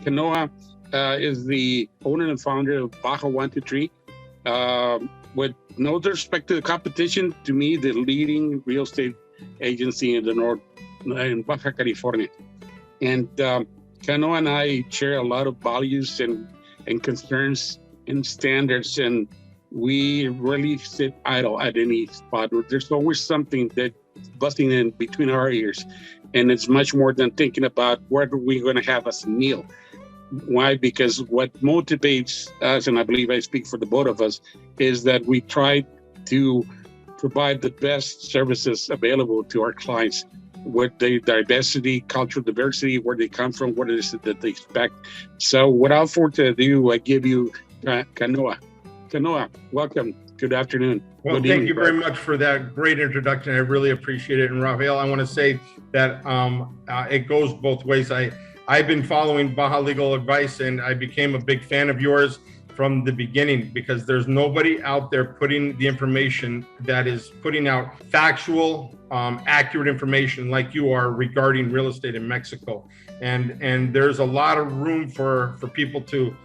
Kanoa is the owner and founder of Baja 1, 2, 3. With no disrespect to the competition, to me, the leading real estate agency in the north, in Baja California. And Kanoa and I share a lot of values and concerns and standards, and we really sit idle at any spot. There's always something that's busting in between our ears, and it's much more than thinking about what are we going to have as a meal. Why? Because what motivates us, and I believe I speak for the both of us, is that we try to provide the best services available to our clients with the diversity, cultural diversity, where they come from, what it is that they expect. So without further ado, I give you Kanoa. Kanoa, welcome. Good afternoon. Well, thank you very much for that great introduction. I really appreciate it. And Rafael, I want to say that it goes both ways. I've been following Baja Legal Advice, and I became a big fan of yours from the beginning, because there's nobody out there putting the information that is putting out factual, accurate information like you are regarding real estate in Mexico. And there's a lot of room for people to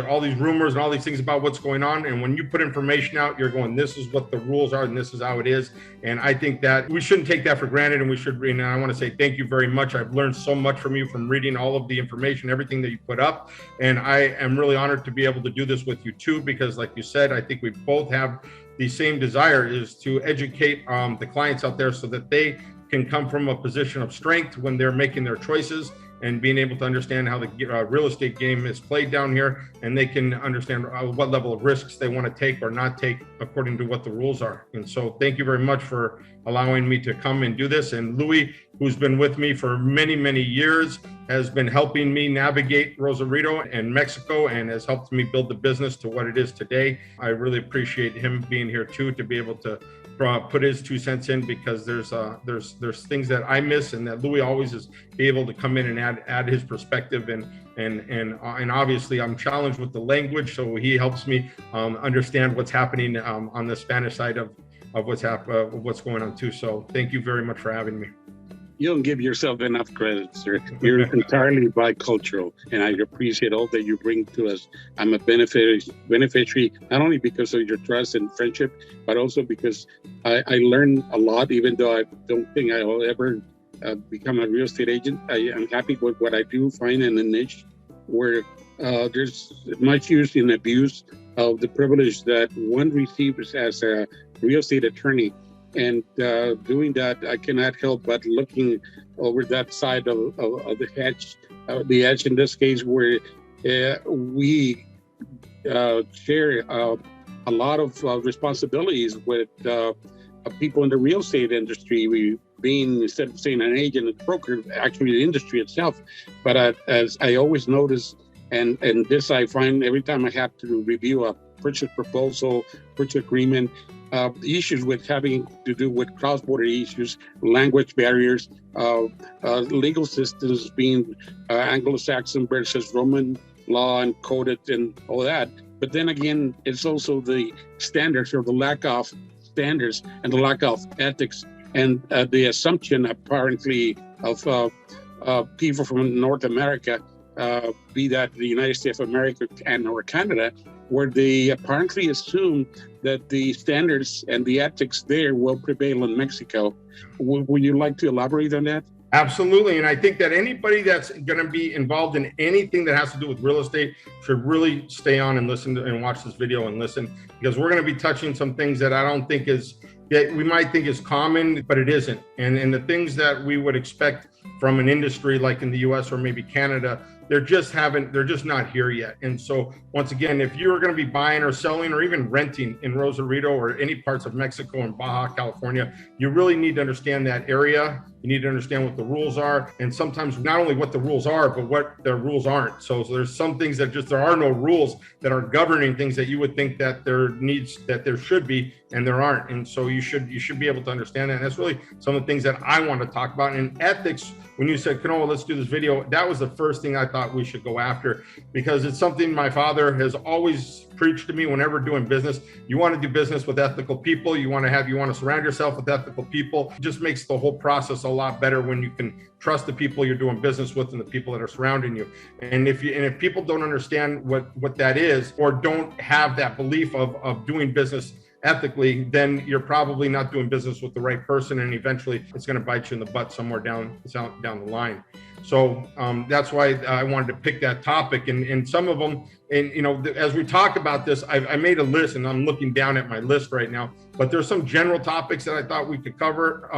all these rumors and all these things about what's going on. And when you put information out, you're going, this is what the rules are and this is how it is. And I think that we shouldn't take that for granted, and we should read. And I want to say thank you very much. I've learned so much from you from reading all of the information, everything that you put up. And I am really honored to be able to do this with you too, because like you said, I think we both have the same desire, is to educate the clients out there so that they can come from a position of strength when they're making their choices, and being able to understand how the real estate game is played down here, and they can understand what level of risks they want to take or not take according to what the rules are. And so thank you very much for allowing me to come and do this. And Louis, who's been with me for many, many years, has been helping me navigate Rosarito and Mexico, and has helped me build the business to what it is today. I really appreciate him being here too, to be able to put his 2 cents in, because there's things that I miss, and that Louis always is able to come in and add his perspective, and obviously I'm challenged with the language, so he helps me understand what's happening on the Spanish side of what's going on too. So thank you very much for having me. You don't give yourself enough credit, sir. You're entirely bicultural, and I appreciate all that you bring to us. I'm a beneficiary, not only because of your trust and friendship, but also because I learn a lot, even though I don't think I will ever become a real estate agent. I am happy with what I do find in a niche where there's much use and abuse of the privilege that one receives as a real estate attorney. And doing that, I cannot help but looking over that side of the hedge, the edge in this case, where we share a lot of responsibilities with people in the real estate industry. We being, instead of saying an agent and broker, actually the industry itself. But as I always notice, and this I find every time I have to review a purchase proposal, purchase agreement, issues with having to do with cross-border issues, language barriers, legal systems being Anglo-Saxon versus Roman law and coded and all that. But then again, it's also the standards, or the lack of standards and the lack of ethics, and the assumption apparently of people from North America, be that the United States of America or Canada, where they apparently assume that the standards and the ethics there will prevail in Mexico. Would you like to elaborate on that? Absolutely. And I think that anybody that's going to be involved in anything that has to do with real estate should really stay on and listen to, and watch this video and listen, because we're going to be touching some things that I don't think that we might think is common, but it isn't. And the things that we would expect from an industry like in the US or maybe Canada, they're just not here yet. And so once again, if you're going to be buying or selling or even renting in Rosarito or any parts of Mexico and Baja California, you really need to understand that area. You need to understand what the rules are, and sometimes not only what the rules are, but what the rules aren't. So there's some things that there are no rules that are governing things that you would think that there should be, and there aren't. And so you should be able to understand that. And that's really some of the things that I want to talk about. And ethics, when you said, Kanoa, let's do this video, that was the first thing I thought thought we should go after, because it's something my father has always preached to me whenever doing business. You want to do business with ethical people. You want to surround yourself with ethical people. It just makes the whole process a lot better when you can trust the people you're doing business with and the people that are surrounding you. And if people don't understand what that is, or don't have that belief of doing business ethically, then you're probably not doing business with the right person, and eventually it's going to bite you in the butt somewhere down the line. So that's why I wanted to pick that topic, and some of them, and as we talk about this, I made a list, and I'm looking down at my list right now, but there's some general topics that I thought we could cover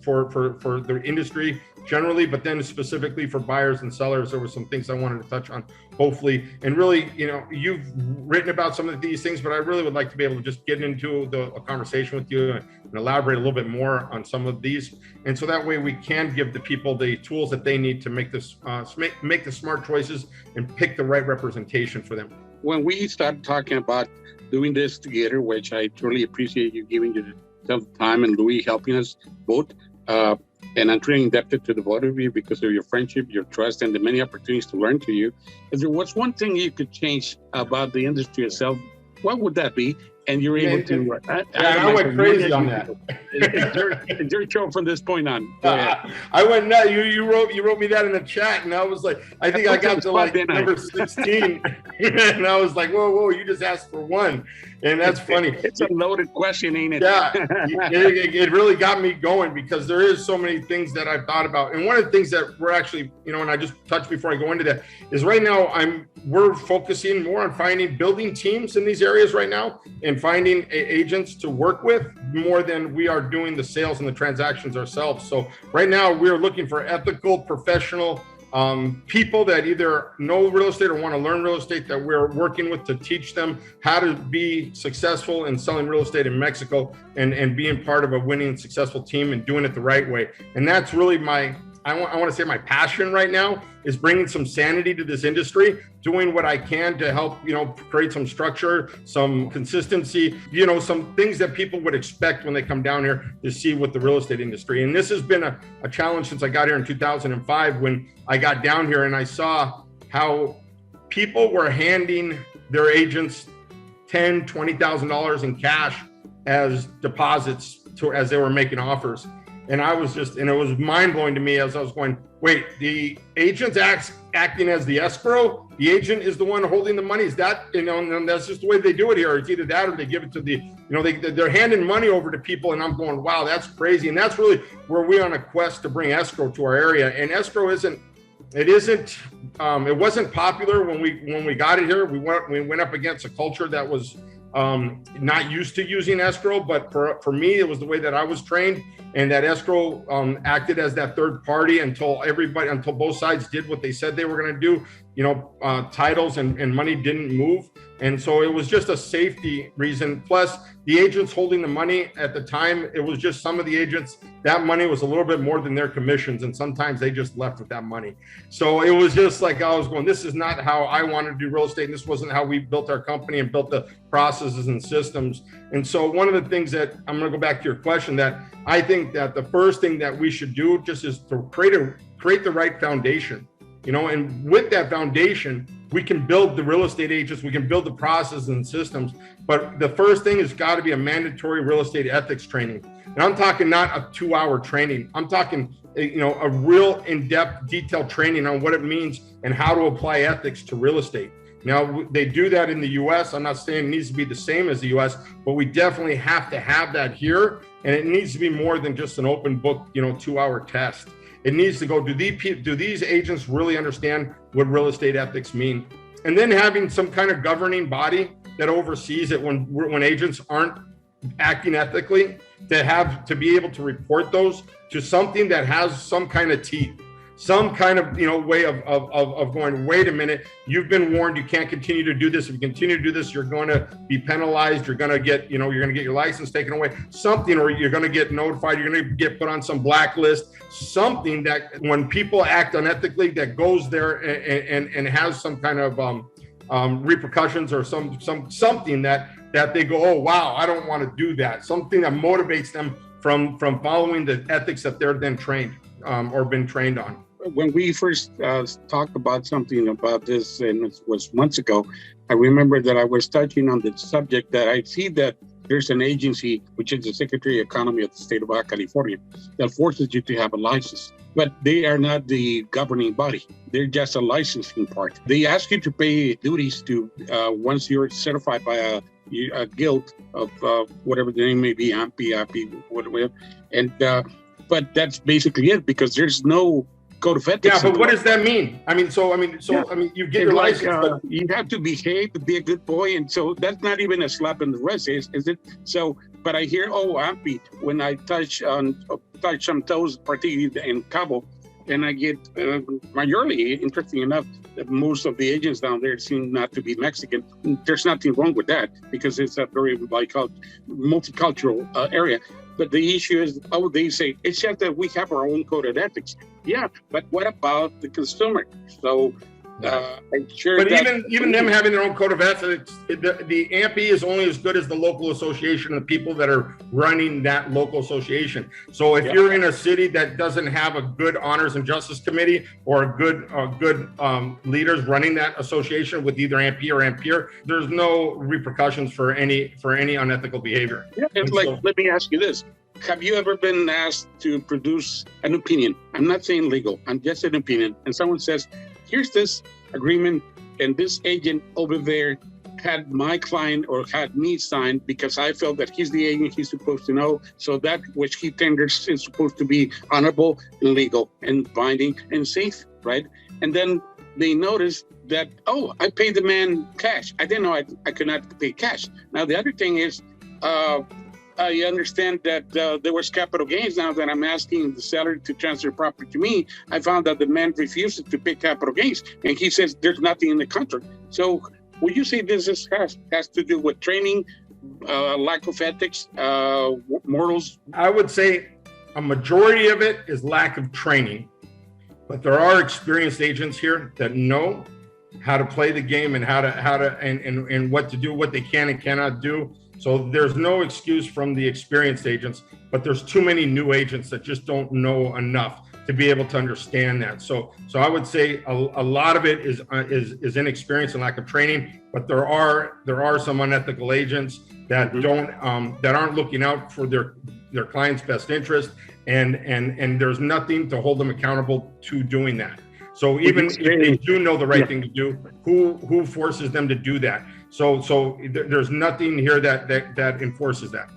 for the industry generally, but then specifically for buyers and sellers, there were some things I wanted to touch on, hopefully. And really, you've written about some of these things, but I really would like to be able to just get into a conversation with you and elaborate a little bit more on some of these. And so that way we can give the people the tools that they need to make this, make the smart choices and pick the right representation for them. When we start talking about doing this together, which I truly appreciate you giving yourself time and Louis helping us both, and I'm truly indebted to the both of you because of your friendship, your trust, and the many opportunities to learn to you. If there was one thing you could change about the industry itself, what would that be? And you're able to. I went crazy on that. It's your show from this point on. I went nuts. You wrote me that in the chat, and I was like, I think I got to like number 16, and I was like, whoa, you just asked for one, and that's funny. It's a loaded question, ain't it? Yeah, it really got me going, because there is so many things that I've thought about, and one of the things that we're actually, and I just touched before I go into that, is right now we're focusing more on building teams in these areas right now, and finding agents to work with more than we are doing the sales and the transactions ourselves. So right now we're looking for ethical, professional people that either know real estate or want to learn real estate, that we're working with to teach them how to be successful in selling real estate in Mexico, and being part of a winning, successful team and doing it the right way. And that's really I want to say my passion right now, is bringing some sanity to this industry, doing what I can to help, create some structure, some consistency, some things that people would expect when they come down here to see with the real estate industry. And this has been a challenge since I got here in 2005, when I got down here and I saw how people were handing their agents $10,000, $20,000 in cash as deposits as they were making offers. And I was and it was mind blowing to me as I was going, wait, the agent's acting as the escrow? The agent is the one holding the money? Is that, and that's just the way they do it here. It's either that or they give it to they're handing money over to people, and I'm going, wow, that's crazy. And that's really where we're on a quest to bring escrow to our area. And escrow it wasn't popular when we got it here. We went up against a culture that was not used to using escrow, but for me, it was the way that I was trained, and that escrow acted as that third party until both sides did what they said they were going to do. Titles and money didn't move. And so it was just a safety reason. Plus, the agents holding the money at the time, it was just some of the agents, that money was a little bit more than their commissions. And sometimes they just left with that money. So it was just like I was going, this is not how I wanted to do real estate. And this wasn't how we built our company and built the processes and systems. And so one of the things that I'm going to go back to your question, that I think that the first thing that we should do just is to create the right foundation. And with that foundation, we can build the real estate agents, we can build the processes and systems. But the first thing has got to be a mandatory real estate ethics training. And I'm talking not a 2-hour training. I'm talking, a real in-depth, detailed training on what it means and how to apply ethics to real estate. Now, they do that in the US. I'm not saying it needs to be the same as the US, but we definitely have to have that here. And it needs to be more than just an open book, 2-hour test. It needs to go, do these agents really understand what real estate ethics mean? And then having some kind of governing body that oversees it when agents aren't acting ethically, to be able to report those to something that has some kind of teeth, some kind of way of going, wait a minute, you've been warned, you can't continue to do this. If you continue to do this, you're going to be penalized, you're going to get your license taken away, something, or you're going to get notified, you're going to get put on some blacklist, something that when people act unethically, that goes there and has some kind of repercussions, or something that they go, oh wow, I don't want to do that, something that motivates them from following the ethics that they're then trained or been trained on. when we first talked about something about this, and it was months ago, I remember that I was touching on the subject that I see that there's an agency, which is the Secretary of Economy of the state of Baja California, that forces you to have a license. But they are not the governing body. They're just a licensing part. They ask you to pay duties to, once you're certified by a guild of whatever the name may be, 𝗵𝗵𝗶𝗰𝗲, whatever. And, but that's basically it, because there's no code of ethics. Yeah, but what does that mean? I mean, you get your license, but you have to behave, to be a good boy, and so that's not even a slap in the wrist, is it? So, but I hear, 𝗵𝗵𝗹 when I touch some toes, particularly in Cabo, and I get majorly, interesting enough, that most of the agents down there seem not to be Mexican. There's nothing wrong with that, because it's a very multicultural area. But the issue is, they say, it's just that we have our own code of ethics. Yeah, but what about the consumer? So I'm sure. But even them having their own code of ethics, the 𝗵𝗵𝗹 is only as good as the local association of people that are running that local association. So if you're in a city that doesn't have a good honors and justice committee or a good leaders running that association with either 𝗵𝗵𝗹 or 𝗵𝗵𝗃, there's no repercussions for any unethical behavior. Yeah, and let me ask you this. Have you ever been asked to produce an opinion? I'm not saying legal, I'm just an opinion. And someone says, here's this agreement, and this agent over there had my client or had me sign because I felt that he's the agent, he's supposed to know. So that which he tenders is supposed to be honorable and legal and binding and safe, right? And then they notice that, I paid the man cash. I didn't know I could not pay cash. Now, the other thing is, I understand that there was capital gains. Now that I'm asking the seller to transfer property to me, I found that the man refuses to pay capital gains, and he says there's nothing in the contract. So would you say this has to do with training, lack of ethics, morals? I would say a majority of it is lack of training, but there are experienced agents here that know how to play the game and how to and what to do, what they can and cannot do. So there's no excuse from the experienced agents, but there's too many new agents that just don't know enough to be able to understand that. So I would say a lot of it is inexperience and lack of training, but there are some unethical agents that that aren't looking out for their client's best interest, and there's nothing to hold them accountable to doing that. So even if they do know the right thing to do, who forces them to do that? So there's nothing here that enforces that.